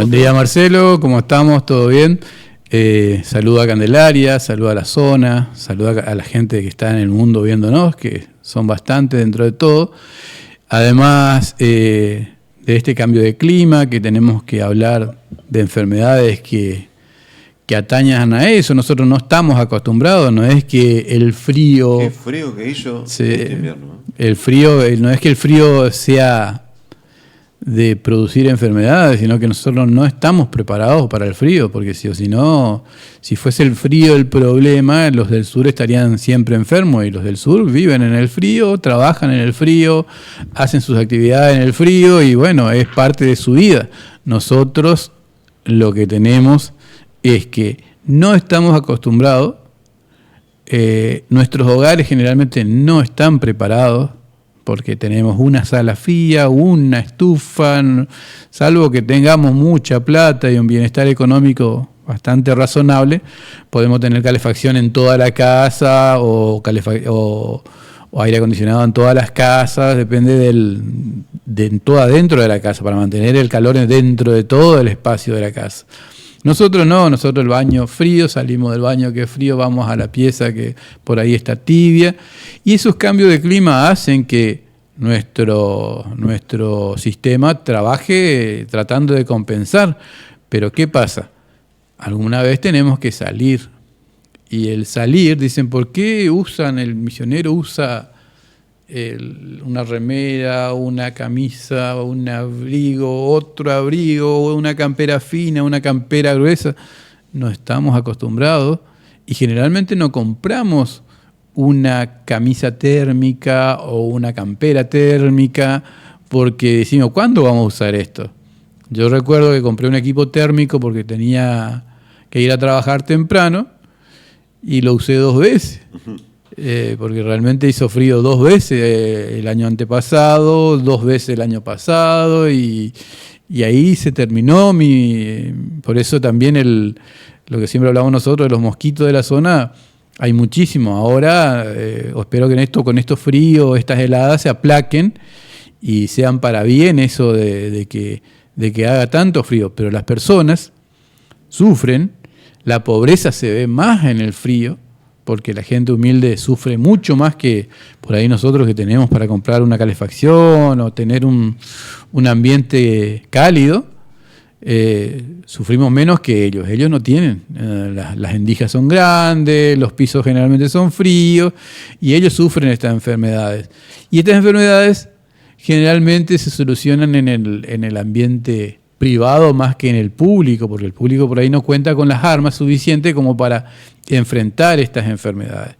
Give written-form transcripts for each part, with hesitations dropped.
Buen día, Marcelo, ¿cómo estamos? ¿Todo bien? Saludo a Candelaria, saludo a la zona, saludo a la gente que está en el mundo viéndonos, que son bastantes dentro de todo. Además de este cambio de clima, que tenemos que hablar de enfermedades que atañan a eso. Nosotros no estamos acostumbrados, no es que el frío... Qué frío que hizo este invierno, ¿no? El frío, no es que el frío sea de producir enfermedades, sino que nosotros no estamos preparados para el frío, porque si no, si fuese el frío el problema, los del sur estarían siempre enfermos, y los del sur viven en el frío, trabajan en el frío, hacen sus actividades en el frío, y bueno, es parte de su vida. Nosotros lo que tenemos es que no estamos acostumbrados, nuestros hogares generalmente no están preparados, porque tenemos una sala fría, una estufa, salvo que tengamos mucha plata y un bienestar económico bastante razonable, podemos tener calefacción en toda la casa o aire acondicionado en todas las casas, depende todo dentro de la casa, para mantener el calor dentro de todo el espacio de la casa. Nosotros no, nosotros el baño frío, salimos del baño que es frío, vamos a la pieza que por ahí está tibia, y esos cambios de clima hacen que nuestro sistema trabaje tratando de compensar. Pero ¿qué pasa? Alguna vez tenemos que salir, y el salir, dicen, ¿por qué el misionero usa una remera, una camisa, un abrigo, otro abrigo, una campera fina, una campera gruesa? No estamos acostumbrados, y generalmente no compramos una camisa térmica o una campera térmica porque decimos, ¿cuándo vamos a usar esto? Yo recuerdo que compré un equipo térmico porque tenía que ir a trabajar temprano y lo usé 2 veces. Porque realmente hizo frío 2 veces el año antepasado, 2 veces el año pasado, y ahí se terminó por eso también lo que siempre hablamos nosotros de los mosquitos de la zona, hay muchísimos. Ahora espero que con estos fríos, estas heladas se aplaquen y sean para bien eso de que haga tanto frío, pero las personas sufren, la pobreza se ve más en el frío, porque la gente humilde sufre mucho más que por ahí nosotros, que tenemos para comprar una calefacción o tener un ambiente cálido. Sufrimos menos que ellos. Ellos no tienen. Las endijas son grandes, los pisos generalmente son fríos, y ellos sufren estas enfermedades. Y estas enfermedades generalmente se solucionan en el ambiente privado más que en el público, porque el público por ahí no cuenta con las armas suficientes como para enfrentar estas enfermedades.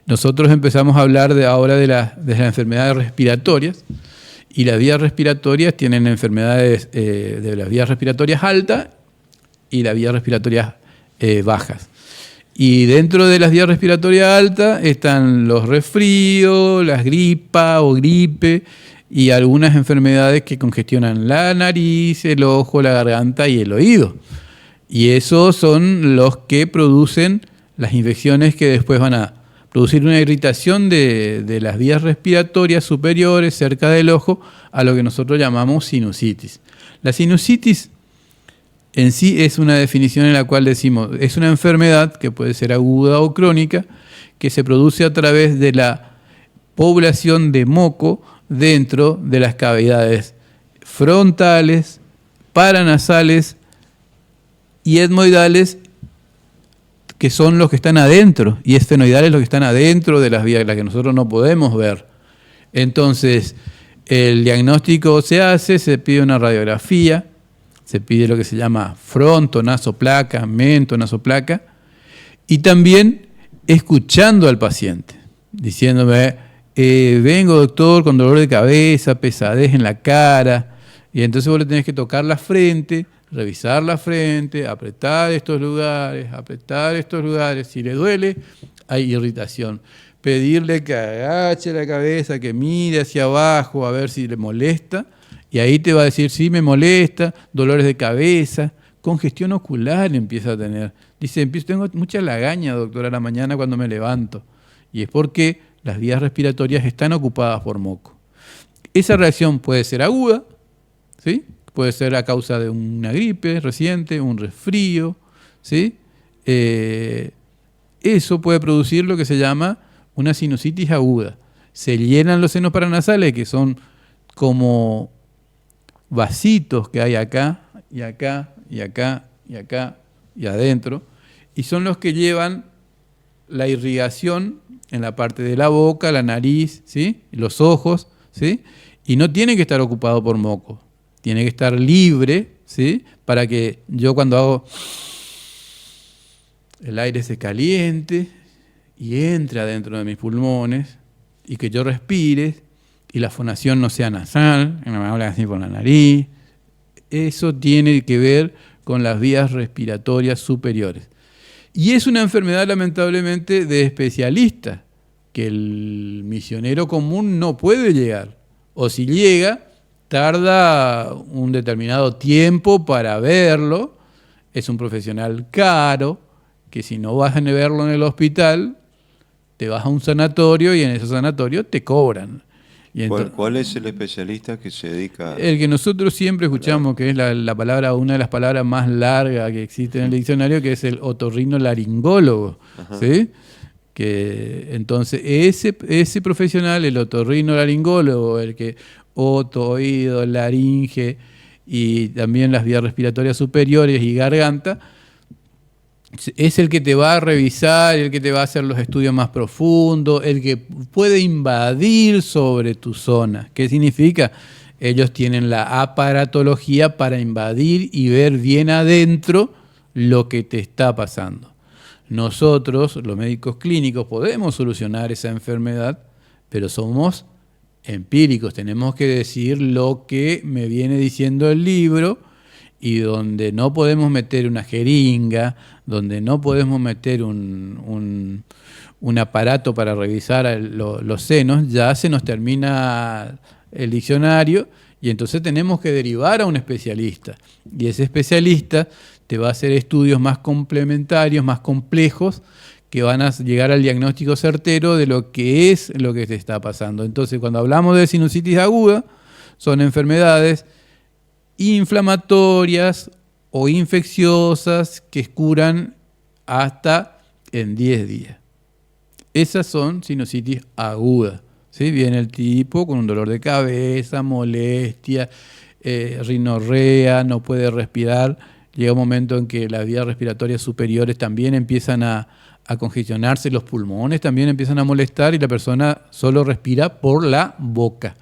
Nosotros empezamos a hablar ahora de las enfermedades respiratorias, y las vías respiratorias tienen enfermedades de las vías respiratorias altas y las vías respiratorias bajas. Y dentro de las vías respiratorias altas están los resfríos, las gripas o gripe, y algunas enfermedades que congestionan la nariz, el ojo, la garganta y el oído. Y esos son los que producen las infecciones que después van a producir una irritación de las vías respiratorias superiores cerca del ojo, a lo que nosotros llamamos sinusitis. La sinusitis en sí es una definición en la cual decimos, es una enfermedad que puede ser aguda o crónica, que se produce a través de la población de moco dentro de las cavidades frontales, paranasales y etmoidales, que son los que están adentro, y esfenoidales los que están adentro de las vías, las que nosotros no podemos ver. Entonces, el diagnóstico se pide una radiografía, se pide lo que se llama frontonasoplaca, mentonasoplaca, y también escuchando al paciente, diciéndome, vengo doctor con dolor de cabeza, pesadez en la cara, y entonces vos le tenés que tocar la frente, revisar la frente, apretar estos lugares, si le duele, hay irritación. Pedirle que agache la cabeza, que mire hacia abajo a ver si le molesta, y ahí te va a decir, sí, me molesta, dolores de cabeza, congestión ocular empieza a tener. Dice, tengo mucha lagaña, doctora, a la mañana cuando me levanto, y es porque las vías respiratorias están ocupadas por moco. Esa reacción puede ser aguda, ¿sí? puede ser a causa de una gripe reciente, un resfrío, ¿sí? Eso puede producir lo que se llama una sinusitis aguda. Se llenan los senos paranasales, que son como vasitos que hay acá, y acá, y acá, y acá, y adentro, y son los que llevan la irrigación en la parte de la boca, la nariz, ¿sí? Los ojos, ¿sí? Y no tiene que estar ocupado por moco, tiene que estar libre, ¿sí? Para que yo cuando hago el aire se caliente y entre adentro de mis pulmones y que yo respire y la fonación no sea nasal, que no me hable así por la nariz. Eso tiene que ver con las vías respiratorias superiores. Y es una enfermedad lamentablemente de especialista, que el misionero común no puede llegar. O si llega, tarda un determinado tiempo para verlo. Es un profesional caro, que si no vas a verlo en el hospital, te vas a un sanatorio y en ese sanatorio te cobran. Y entonces, ¿Cuál es el especialista que se dedica? El que nosotros siempre escuchamos, que es la palabra, una de las palabras más largas que existe en el diccionario, que es el otorrinolaringólogo, ¿sí? Que entonces ese profesional, el otorrinolaringólogo, el que oto, oído, laringe y también las vías respiratorias superiores y garganta, es el que te va a revisar, el que te va a hacer los estudios más profundos, el que puede invadir sobre tu zona. ¿Qué significa? Ellos tienen la aparatología para invadir y ver bien adentro lo que te está pasando. Nosotros, los médicos clínicos, podemos solucionar esa enfermedad, pero somos empíricos. Tenemos que decir lo que me viene diciendo el libro, y donde no podemos meter una jeringa, donde no podemos meter un aparato para revisar los senos, ya se nos termina el diccionario y entonces tenemos que derivar a un especialista. Y ese especialista te va a hacer estudios más complementarios, más complejos, que van a llegar al diagnóstico certero de lo que es lo que te está pasando. Entonces, cuando hablamos de sinusitis aguda, son enfermedades inflamatorias o infecciosas que curan hasta en 10 días. Esas son sinusitis agudas, ¿sí? Viene el tipo con un dolor de cabeza, molestia, rinorrea, no puede respirar. Llega un momento en que las vías respiratorias superiores también empiezan a congestionarse, los pulmones también empiezan a molestar y la persona solo respira por la boca.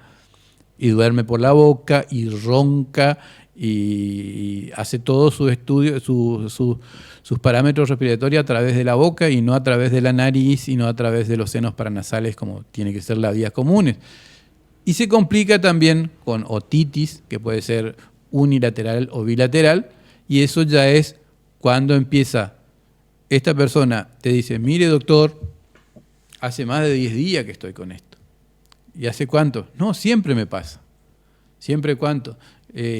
Y duerme por la boca y ronca y hace todos sus estudios, sus parámetros respiratorios a través de la boca y no a través de la nariz y no a través de los senos paranasales como tiene que ser las vías comunes. Y se complica también con otitis, que puede ser unilateral o bilateral, y eso ya es cuando empieza esta persona, te dice, mire doctor, hace más de 10 días que estoy con esto. ¿Y hace cuánto? No, siempre me pasa. ¿Siempre cuánto?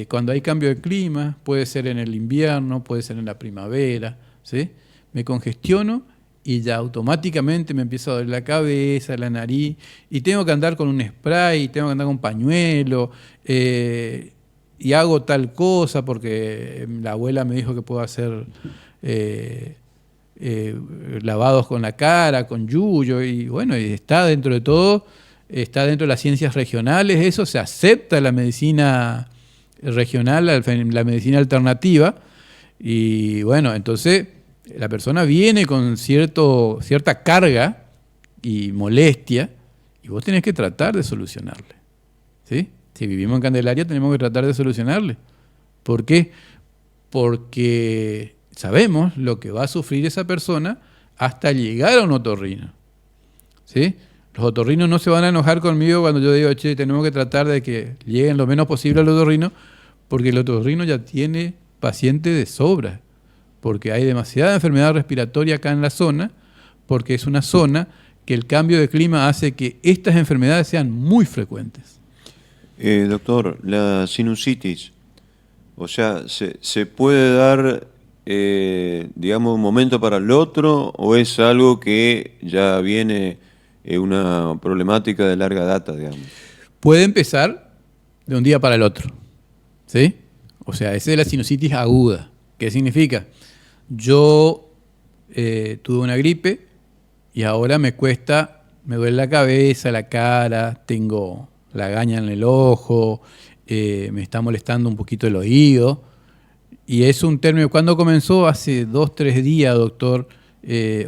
Cuando hay cambio de clima, puede ser en el invierno, puede ser en la primavera, ¿sí? Me congestiono y ya automáticamente me empieza a doler la cabeza, la nariz, y tengo que andar con un spray, tengo que andar con un pañuelo, y hago tal cosa porque la abuela me dijo que puedo hacer lavados con la cara, con yuyo, y bueno, y está dentro de todo. Está dentro de las ciencias regionales, eso se acepta la medicina regional, la medicina alternativa, y bueno, entonces la persona viene con cierta carga y molestia, y vos tenés que tratar de solucionarle, ¿sí? Si vivimos en Candelaria tenemos que tratar de solucionarle. ¿Por qué? Porque sabemos lo que va a sufrir esa persona hasta llegar a un otorrino, ¿sí? Los otorrinos no se van a enojar conmigo cuando yo digo, che, tenemos que tratar de que lleguen lo menos posible al otorrino, porque el otorrino ya tiene pacientes de sobra, porque hay demasiada enfermedad respiratoria acá en la zona, porque es una zona que el cambio de clima hace que estas enfermedades sean muy frecuentes. Doctor, la sinusitis, o sea, ¿se puede dar, digamos, un momento para el otro, o es algo que ya viene una problemática de larga data, digamos? Puede empezar de un día para el otro, ¿sí? O sea, esa es la sinusitis aguda. ¿Qué significa? Yo tuve una gripe y ahora me duele la cabeza, la cara, tengo lagaña en el ojo, me está molestando un poquito el oído. Y es un término, ¿cuándo comenzó? Hace 2, 3 días, doctor,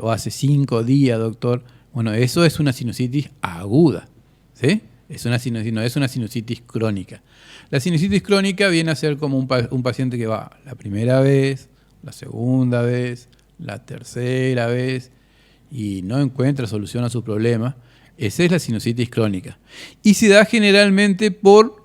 o hace 5 días, doctor. Bueno, eso es una sinusitis aguda, ¿sí? Es una sinusitis, no es una sinusitis crónica. La sinusitis crónica viene a ser como un paciente que va la primera vez, la segunda vez, la tercera vez y no encuentra solución a su problema. Esa es la sinusitis crónica. Y se da generalmente por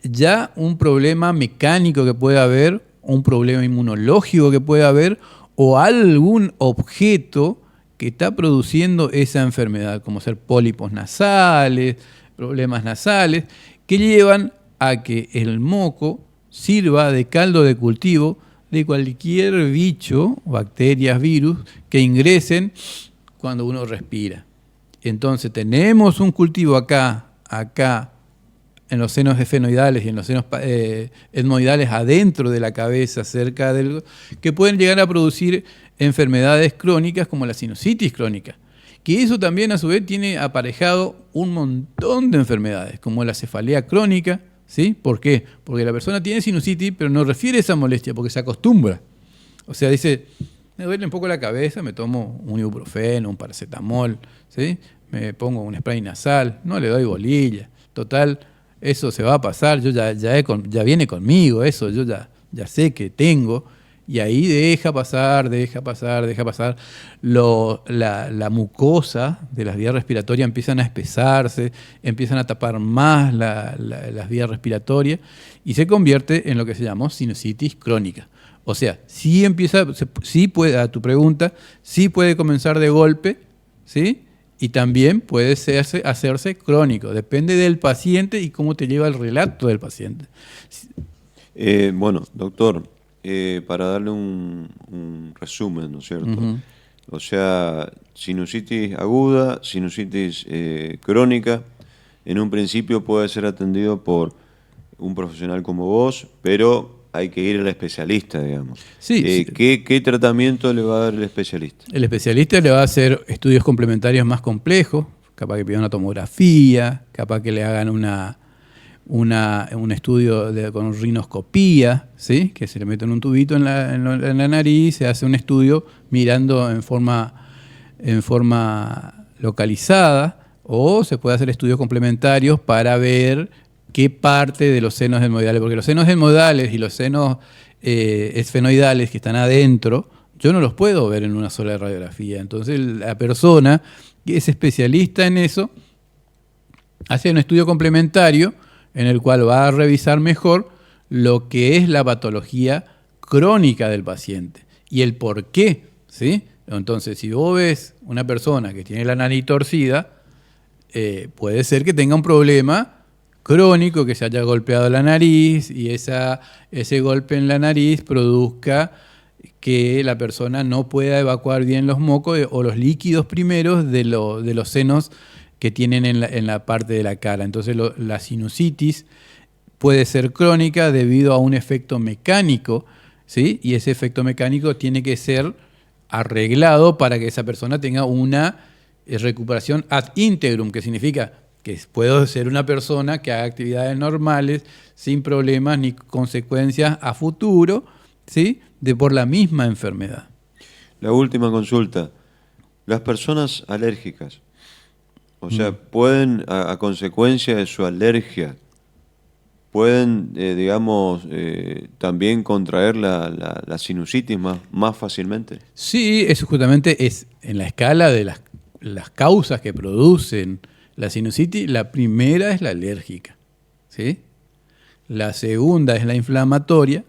ya un problema mecánico que puede haber, un problema inmunológico que puede haber, o algún objeto que está produciendo esa enfermedad, como ser pólipos nasales, problemas nasales, que llevan a que el moco sirva de caldo de cultivo de cualquier bicho, bacterias, virus, que ingresen cuando uno respira. Entonces tenemos un cultivo acá, en los senos esfenoidales y en los senos etmoidales adentro de la cabeza, cerca del, que pueden llegar a producir enfermedades crónicas como la sinusitis crónica, que eso también a su vez tiene aparejado un montón de enfermedades, como la cefalea crónica, ¿sí? ¿Por qué? Porque la persona tiene sinusitis, pero no refiere esa molestia porque se acostumbra. O sea, dice, me duele un poco la cabeza, me tomo un ibuprofeno, un paracetamol, ¿sí? Me pongo un spray nasal, no le doy bolilla, total. Eso se va a pasar, yo ya viene conmigo, eso yo ya sé que tengo, y ahí deja pasar, la mucosa de las vías respiratorias empiezan a espesarse, empiezan a tapar más las vías respiratorias y se convierte en lo que se llama sinusitis crónica. O sea, sí puede, a tu pregunta, sí puede comenzar de golpe, ¿sí? Y también puede hacerse crónico. Depende del paciente y cómo te lleva el relato del paciente. Bueno, doctor, para darle un resumen, ¿no es cierto? Uh-huh. O sea, sinusitis aguda, sinusitis crónica, en un principio puede ser atendido por un profesional como vos, pero hay que ir al especialista, digamos. Sí, sí. ¿Qué tratamiento le va a dar el especialista? El especialista le va a hacer estudios complementarios más complejos, capaz que pida una tomografía, capaz que le hagan un estudio con rinoscopía, ¿sí? Que se le mete un tubito en la nariz, se hace un estudio mirando en forma localizada, o se puede hacer estudios complementarios para ver qué parte de los senos etmoidales, porque los senos etmoidales y los senos esfenoidales que están adentro, yo no los puedo ver en una sola radiografía. Entonces la persona que es especialista en eso hace un estudio complementario en el cual va a revisar mejor lo que es la patología crónica del paciente y el por qué, ¿sí? Entonces, si vos ves una persona que tiene la nariz torcida, puede ser que tenga un problema crónico, que se haya golpeado la nariz y ese golpe en la nariz produzca que la persona no pueda evacuar bien los mocos o los líquidos primeros de los senos que tienen en la parte de la cara. Entonces la sinusitis puede ser crónica debido a un efecto mecánico, ¿sí? Y ese efecto mecánico tiene que ser arreglado para que esa persona tenga una recuperación ad integrum, que significa que puedo ser una persona que haga actividades normales sin problemas ni consecuencias a futuro, ¿sí? Por la misma enfermedad. La última consulta. Las personas alérgicas, o sea, pueden, a consecuencia de su alergia, pueden, también contraer la sinusitis más fácilmente. Sí, eso justamente es en la escala de las causas que producen la sinusitis. La primera es la alérgica, ¿sí? La segunda es la inflamatoria,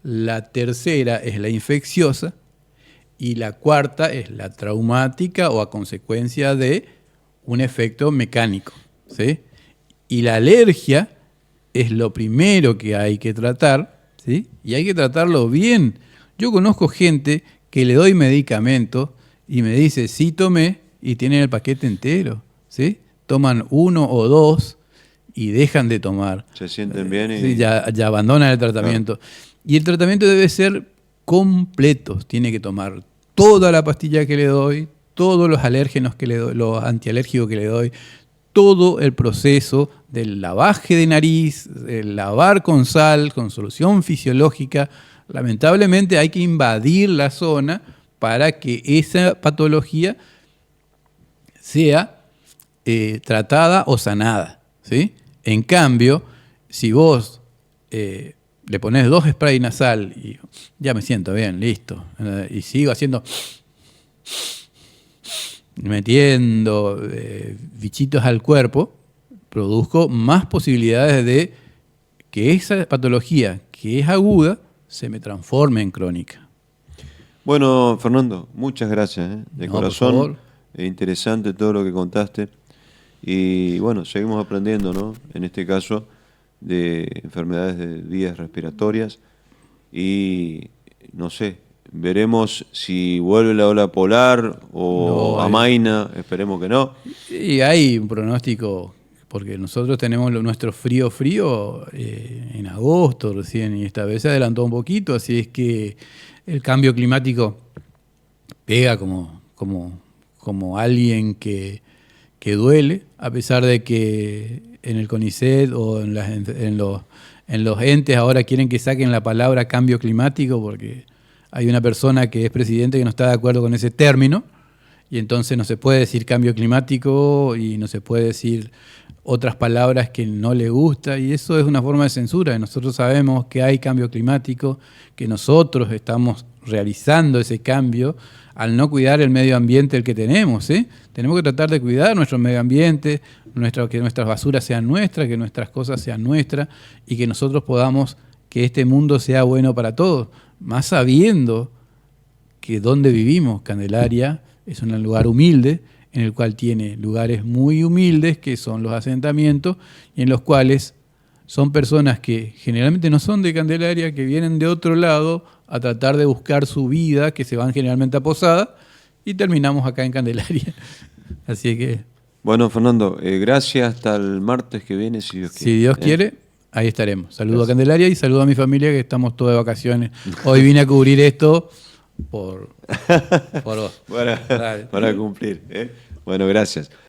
la tercera es la infecciosa y la cuarta es la traumática o a consecuencia de un efecto mecánico, ¿sí? Y la alergia es lo primero que hay que tratar, ¿sí? Y hay que tratarlo bien. Yo conozco gente que le doy medicamentos y me dice, sí tomé, y tienen el paquete entero, ¿sí? Toman 1 o 2 y dejan de tomar. Se sienten bien y... Sí, ya abandonan el tratamiento. Claro. Y el tratamiento debe ser completo. Tiene que tomar toda la pastilla que le doy, todos los alérgenos que le doy, los antialérgicos que le doy, todo el proceso del lavaje de nariz, el lavar con sal, con solución fisiológica. Lamentablemente hay que invadir la zona para que esa patología sea tratada o sanada, ¿sí? En cambio, si vos le pones 2 sprays nasal y ya me siento bien, listo, y sigo haciendo, metiendo bichitos al cuerpo, produzco más posibilidades de que esa patología que es aguda se me transforme en crónica. Bueno, Fernando, muchas gracias, de corazón. Por favor. Interesante todo lo que contaste. Y bueno, seguimos aprendiendo, ¿no? En este caso, de enfermedades de vías respiratorias. Y no sé, veremos si vuelve la ola polar o amaina, esperemos que no. Y hay un pronóstico, porque nosotros tenemos nuestro frío en agosto recién, y esta vez se adelantó un poquito, así es que el cambio climático pega como alguien que duele, a pesar de que en el CONICET o en los entes ahora quieren que saquen la palabra cambio climático, porque hay una persona que es presidente que no está de acuerdo con ese término, y entonces no se puede decir cambio climático y no se puede decir otras palabras que no le gusta, y eso es una forma de censura. Nosotros sabemos que hay cambio climático, que nosotros estamos realizando ese cambio al no cuidar el medio ambiente el que tenemos, ¿eh? Tenemos que tratar de cuidar nuestro medio ambiente, que nuestras basuras sean nuestras, que nuestras cosas sean nuestras, y que nosotros podamos que este mundo sea bueno para todos, más sabiendo que donde vivimos, Candelaria, es un lugar humilde, en el cual tiene lugares muy humildes, que son los asentamientos, y en los cuales son personas que generalmente no son de Candelaria, que vienen de otro lado a tratar de buscar su vida, que se van generalmente a Posada, y terminamos acá en Candelaria. Así que... Bueno, Fernando, gracias. Hasta el martes que viene, si Dios quiere. Si Dios quiere, ahí estaremos. Saludo a Candelaria y saludo a mi familia, que estamos todos de vacaciones. Hoy vine a cubrir esto por vos. Para cumplir. Bueno, gracias.